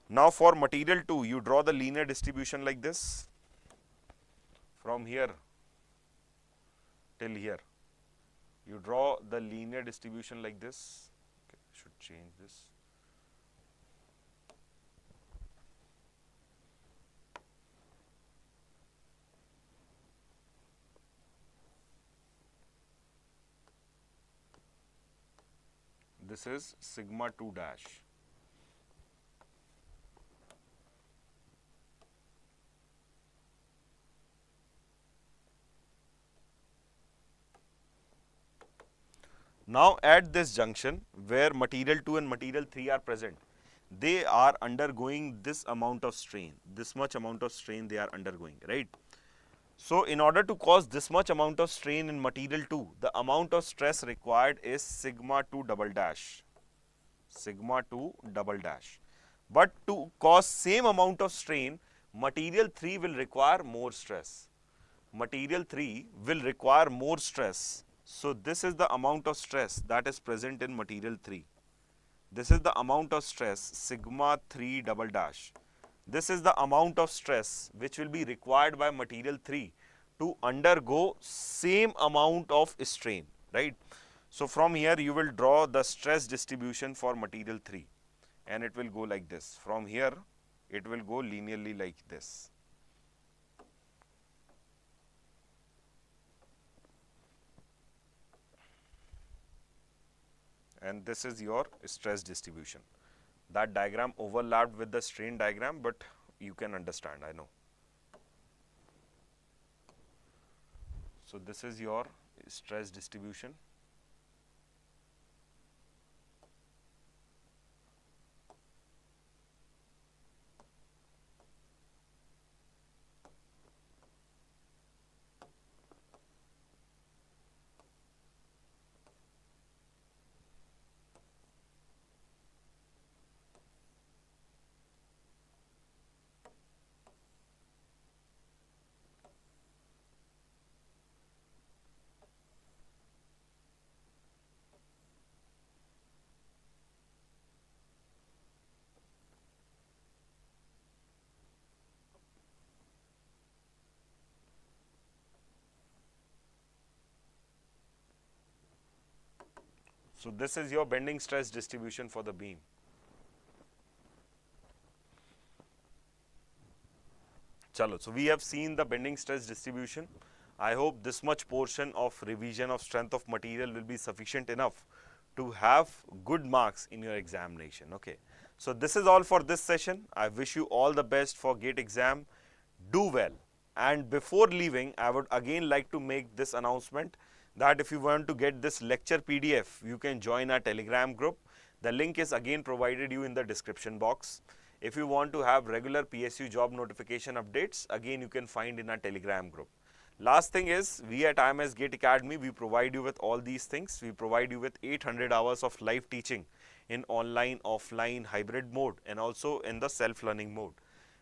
Now for material 2, you draw the linear distribution like this. From here till here, you draw the linear distribution like this. Okay, I should change this. This is sigma 2 dash. Now at this junction where material 2 and material 3 are present, they are undergoing this amount of strain, this much amount of strain they are undergoing, right? So in order to cause this much amount of strain in material 2, the amount of stress required is sigma 2 double dash, sigma 2 double dash. But to cause same amount of strain, material 3 will require more stress. Material 3 will require more stress. So this is the amount of stress that is present in material 3. This is the amount of stress, sigma 3 double dash. This is the amount of stress which will be required by material 3 to undergo same amount of strain, right? So from here you will draw the stress distribution for material 3, and it will go like this. From here it will go linearly like this. And this is your stress distribution. That diagram overlapped with the strain diagram, but you can understand, I know. So this is your stress distribution. So this is your bending stress distribution for the beam. Chalo, so we have seen the bending stress distribution. I hope this much portion of revision of strength of material will be sufficient enough to have good marks in your examination. Okay. So this is all for this session. I wish you all the best for GATE exam. Do well. And before leaving, I would again like to make this announcement that if you want to get this lecture PDF, you can join our Telegram group. The link is again provided you in the description box. If you want to have regular PSU job notification updates, again you can find in our Telegram group. Last thing is, we at IMS GATE Academy, we provide you with all these things. We provide you with 800 hours of live teaching in online, offline, hybrid mode, and also in the self-learning mode.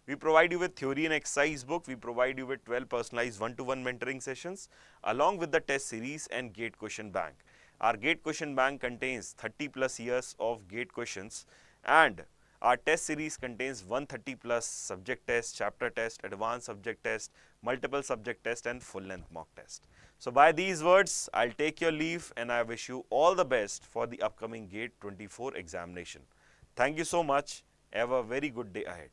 We provide you with theory and exercise book. We provide you with 12 personalized one-to-one mentoring sessions along with the test series and GATE question bank. Our GATE question bank contains 30 plus years of GATE questions, and our test series contains 130 plus subject test, chapter test, advanced subject test, multiple subject test, and full length mock test. So by these words, I'll take your leave, and I wish you all the best for the upcoming GATE 24 examination. Thank you so much. Have a very good day ahead.